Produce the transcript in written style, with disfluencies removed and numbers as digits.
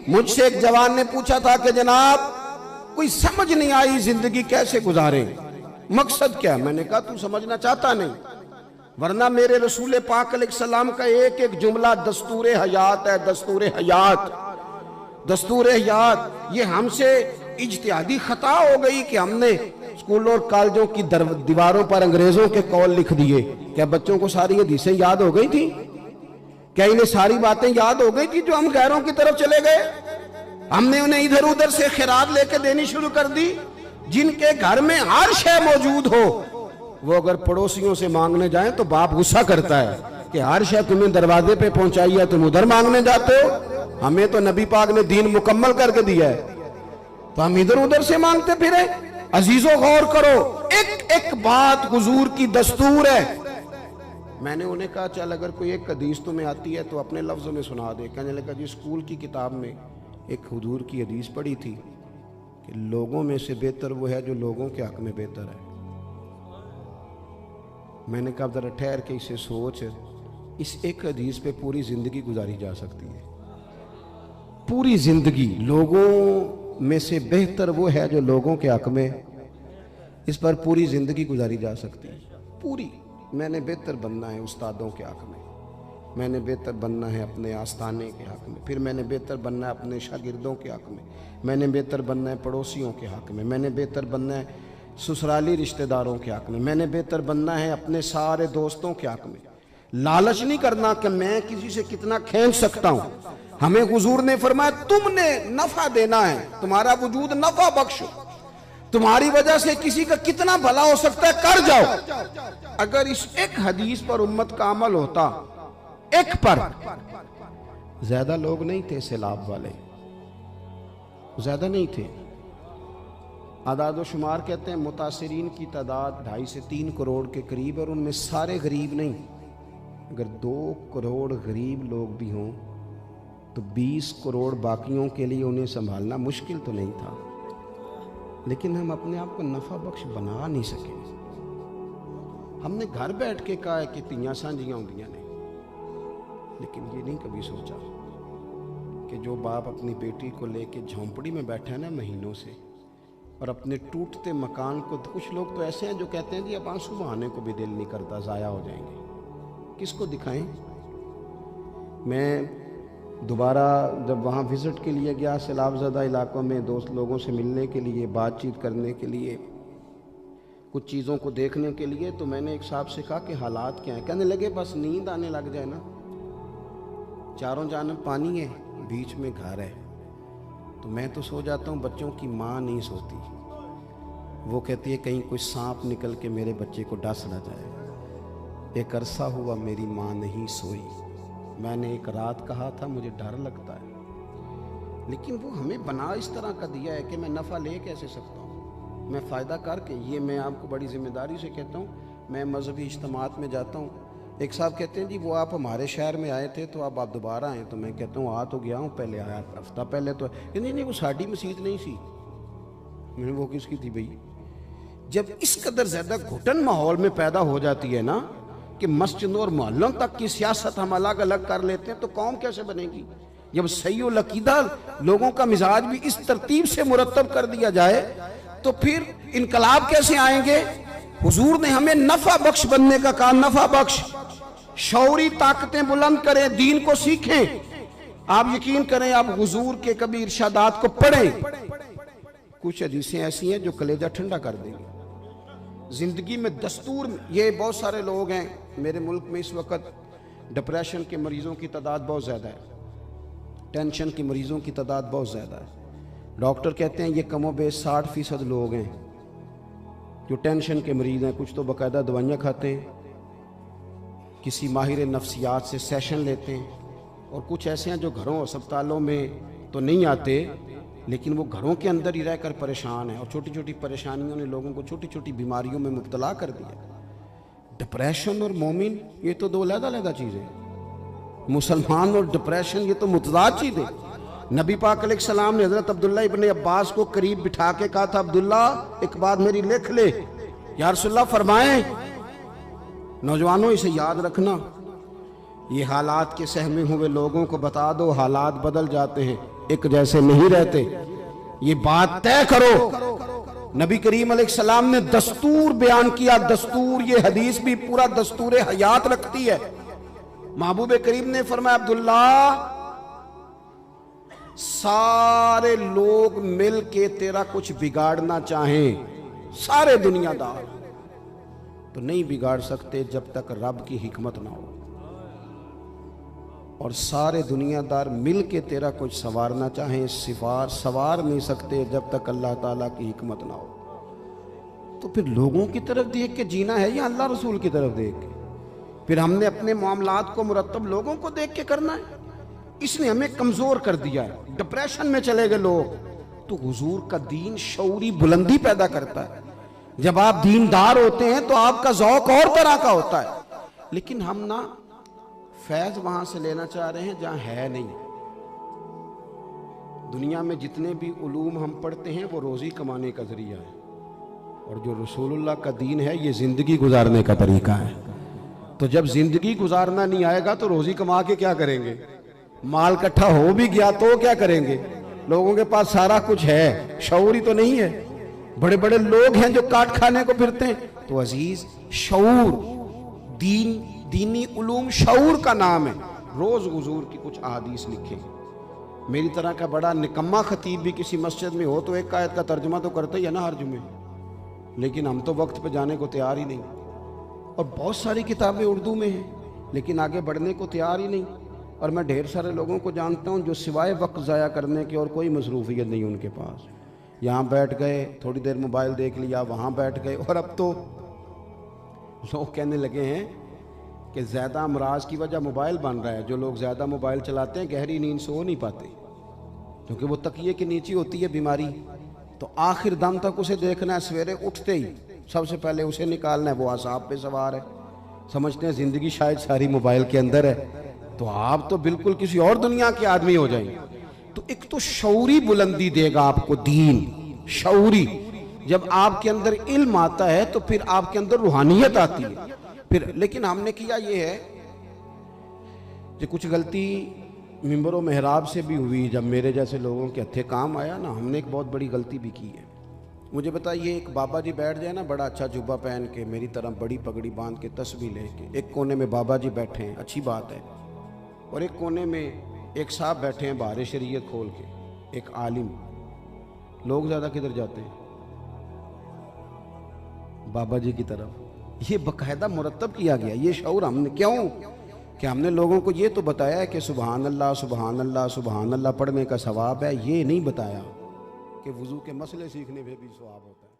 मुझसे एक जवान ने पूछा था कि जनाब कोई समझ नहीं आई जिंदगी कैसे गुजारे, मकसद क्या? मैंने कहा तू समझना चाहता नहीं, वरना मेरे रसूल पाक अलैहिस्सलाम का एक एक जुमला दस्तूर हयात है। दस्तूर हयात, दस्तूर हयात। ये हमसे इज्तिहादी खता हो गई कि हमने स्कूलों और कॉलेजों की दीवारों पर अंग्रेजों के कौल लिख दिए। क्या बच्चों को सारी हदीसें याद हो गई थी? क्या इन्हें सारी बातें याद हो गई थी जो हम गैरों की तरफ चले गए? हमने उन्हें इधर उधर से खैरात लेके देनी शुरू कर दी। जिनके घर में हर शय मौजूद हो, वो अगर पड़ोसियों से मांगने जाएं तो बाप गुस्सा करता है कि हर शय तुम्हें दरवाजे पे पहुंचाई है, तुम उधर मांगने जाते हो। हमें तो नबी पाक ने दीन मुकम्मल करके दिया है, तो हम इधर उधर से मांगते फिरे। अजीजों गौर करो, एक एक बात हुजूर की दस्तूर है। मैंने उन्हें कहा चल अगर कोई एक हदीस तुम्हें आती है तो अपने लफ्जों में सुना दे। कहने लगा जी स्कूल की किताब में एक हुजूर की हदीस पढ़ी थी कि लोगों में से बेहतर वो है जो लोगों के हक में बेहतर है। मैंने कहा जरा ठहर के इसे सोच, इस एक हदीस पे पूरी जिंदगी गुजारी जा सकती है। पूरी जिंदगी लोगों में से बेहतर वो है जो लोगों के हक में, इस पर पूरी जिंदगी गुजारी जा सकती है। पूरी। मैंने बेहतर बनना है उस्तादों के हक में, मैंने बेहतर बनना है अपने आस्थाने के हक में, फिर मैंने बेहतर बनना है अपने शागिर्दों के हक में, मैंने बेहतर बनना है पड़ोसियों के हक में, मैंने बेहतर बनना है ससुराली रिश्तेदारों के हक में, मैंने बेहतर बनना है अपने सारे दोस्तों के हक में। लालच नहीं करना कि मैं किसी से कितना खींच सकता हूं। हमें हुजूर ने फरमाया तुमने नफा देना है, तुम्हारा वजूद नफा बख्श, तुम्हारी वजह से किसी का कितना भला हो सकता है कर जाओ। अगर इस एक हदीस पर उम्मत का अमल होता, एक पर, ज्यादा लोग नहीं थे सैलाब वाले, ज्यादा नहीं थे। आदाद शुमार कहते हैं मुतासिरीन की तादाद 2.5 से 3 करोड़ के करीब, और उनमें सारे गरीब नहीं। अगर 2 करोड़ गरीब लोग भी हों तो 20 करोड़ बाकियों के लिए उन्हें संभालना मुश्किल तो नहीं था, लेकिन हम अपने आप को नफा बख्श बना नहीं सके। हमने घर बैठ के कहा है कि तियां सांझियां होंदियां ने, लेकिन ये नहीं कभी सोचा कि जो बाप अपनी बेटी को लेके झोंपड़ी में बैठा है ना महीनों से, और अपने टूटते मकान को, तो कुछ लोग तो ऐसे हैं जो कहते हैं जी अब आंसू बहाने को भी दिल नहीं करता, ज़ाया हो जाएंगे, किसको दिखाएं। मैं दोबारा जब वहाँ विज़िट के लिए गया सैलाबज़दा इलाकों में, दोस्त लोगों से मिलने के लिए, बातचीत करने के लिए, कुछ चीज़ों को देखने के लिए, तो मैंने एक साहब से कहा कि हालात क्या हैं। कहने लगे बस नींद आने लग जाए ना, चारों जानब पानी है, बीच में घर है, तो मैं तो सो जाता हूँ, बच्चों की माँ नहीं सोती। वो कहती है कहीं कोई सांप निकल के मेरे बच्चे को डस ना जाए। एक अरसा हुआ मेरी माँ नहीं सोई। मैंने एक रात कहा था मुझे डर लगता है, लेकिन वो हमें बना इस तरह का दिया है कि मैं नफ़ा ले कैसे सकता हूँ, मैं फ़ायदा करके। ये मैं आपको बड़ी ज़िम्मेदारी से कहता हूँ। मैं मजहबी इज्तिमात में जाता हूँ, एक साहब कहते हैं जी वो आप हमारे शहर में आए थे तो अब आप दोबारा आए, तो मैं कहता हूँ आ तो गया हूँ, पहले आया हफ्ता पहले तो। नहीं वो साड़ी मस्जिद नहीं सी। मैंने वो किसकी थी भाई? जब इस कदर ज़्यादा घुटन माहौल में पैदा हो जाती है ना कि मस्जिदों और मोहल्लों तक की सियासत हम अलग अलग कर लेते हैं, तो कौम कैसे बनेगी? जब सही और अकीदा लोगों का मिजाज भी इस तरतीब से मुरत्तब कर दिया जाए तो फिर इनकलाब कैसे आएंगे? हुजूर ने हमें नफा बख्श बनने का कहा, नफा बख्श। शौरी ताकतें बुलंद करें, दीन को सीखें। आप यकीन करें, आप हुजूर के कभी इरशादात को पढ़ें, कुछ हदीसें ऐसी हैं जो कलेजा ठंडा कर देंगी। जिंदगी में दस्तूर, ये बहुत सारे लोग हैं मेरे मुल्क में इस वक्त, डिप्रेशन के मरीजों की तादाद बहुत ज़्यादा है, टेंशन के मरीजों की तादाद बहुत ज़्यादा है। डॉक्टर कहते हैं ये कमोबेश 60% लोग हैं जो टेंशन के मरीज़ हैं। कुछ तो बाकायदा दवाइयाँ खाते हैं, किसी माहिर नफ्सियात से सेशन लेते हैं, और कुछ ऐसे हैं जो घरों अस्पतालों में तो नहीं आते, लेकिन वो घरों के अंदर ही रहकर परेशान है, और छोटी छोटी परेशानियों ने लोगों को छोटी छोटी बीमारियों में मुब्तला कर दिया। डिप्रेशन और मोमिन ये तो दो अलग-अलग चीज़ें। मुसलमान और डिप्रेशन ये तो मुतज़ाद चीज़ें। नबी पाक अलैहिस्सलाम ने हज़रत अब्दुल्ला इब्ने अब्बास को करीब बिठा के कहा था, अब्दुल्ला एक बात मेरी लिख ले। या रसूलल्लाह फरमाएं, नौजवानों इसे याद रखना, ये हालात के सहमे हुए लोगों को बता दो हालात बदल जाते हैं, एक जैसे नहीं रहते, ये बात तय करो। नबी करीम अलैहिस्सलाम ने दस्तूर बयान किया, दस्तूर, ये हदीस भी पूरा दस्तूर हयात रखती है। महबूब करीम ने फरमाया, अब्दुल्ला, सारे लोग मिल के तेरा कुछ बिगाड़ना चाहें, सारे दुनियादार, तो नहीं बिगाड़ सकते जब तक रब की हिकमत ना हो। और सारे दुनियादार मिल के तेरा कुछ संवारना चाहें, सवार नहीं सकते जब तक अल्लाह ताला की हिकमत ना हो। तो फिर लोगों की तरफ देख के जीना है या अल्लाह रसूल की तरफ देख के? फिर हमने अपने मामलात को मुरत्तब लोगों को देख के करना है? इसने हमें कमजोर कर दिया है, डिप्रेशन में चले गए लोग। तो हुजूर का दीन शऊरी बुलंदी पैदा करता है। जब आप दीनदार होते हैं तो आपका ज़ौक़ और तरह का होता है। लेकिन हम ना फैज वहां से लेना चाह रहे हैं जहां है नहीं। दुनिया में जितने भी उलूम हम पढ़ते हैं वो रोजी कमाने का जरिया है, और जो रसूलुल्लाह का दीन है ये जिंदगी गुजारने का तरीका है। तो जब जिंदगी गुजारना नहीं आएगा तो रोजी कमा के क्या करेंगे? माल इकट्ठा हो भी गया तो क्या करेंगे? लोगों के पास सारा कुछ है, शऊर ही तो नहीं है। बड़े बड़े लोग हैं जो काट खाने को फिरते हैं। तो अजीज, शऊर, दीनी उलूम शऊर का नाम है। रोज हुजूर की कुछ अहादीस लिखे। मेरी तरह का बड़ा निकम्मा खतीब भी किसी मस्जिद में हो तो एक आयत का तर्जुमा तो करते ही है ना हर जुमे, लेकिन हम तो वक्त पे जाने को तैयार ही नहीं। और बहुत सारी किताबें उर्दू में हैं लेकिन आगे बढ़ने को तैयार ही नहीं। और मैं ढेर सारे लोगों को जानता हूँ जो सिवाय वक्त ज़ाया करने के और कोई मसरूफियत नहीं उनके पास। यहाँ बैठ गए, थोड़ी देर मोबाइल देख लिया, वहाँ बैठ गए। और अब तो लोग कहने लगे हैं कि ज़्यादा अमराज की वजह मोबाइल बन रहा है। जो लोग ज़्यादा मोबाइल चलाते हैं गहरी नींद सो नहीं पाते, क्योंकि वो तकिए के नीचे होती है बीमारी। तो आखिर दम तक उसे देखना है, सवेरे उठते ही सबसे पहले उसे निकालना है। वो आसाब पे सवार है, समझते हैं ज़िंदगी शायद सारी मोबाइल के अंदर है। तो आप तो बिल्कुल किसी और दुनिया के आदमी हो जाएंगे। तो एक तो शऊरी बुलंदी देगा आपको दीन, शऊरी। जब आपके अंदर इल्म आता है तो फिर आपके अंदर रूहानियत आती है। फिर लेकिन हमने किया ये है कि कुछ गलती मिंबर व मेहराब से भी हुई। जब मेरे जैसे लोगों के हत्थे काम आया ना, हमने एक बहुत बड़ी गलती भी की है। मुझे बताइए, एक बाबा जी बैठ जाए ना, बड़ा अच्छा जुब्बा पहन के, मेरी तरह बड़ी पगड़ी बांध के, तस्बीह लेके, एक कोने में बाबा जी बैठे हैं, अच्छी बात है। और एक कोने में एक साहब बैठे हैं बाहर शरीयत खोल के, एक आलिम। लोग ज़्यादा किधर जाते हैं? बाबा जी की तरफ। ये बाकायदा मुरत्तब किया गया ये शऊर। हमने क्यों? कि हमने लोगों को ये तो बताया है कि सुबहान अल्लाह सुबहान अल्लाह सुबहान अल्लाह पढ़ने का सवाब है। ये नहीं बताया कि वुज़ू के मसले सीखने में भी सवाब होता है।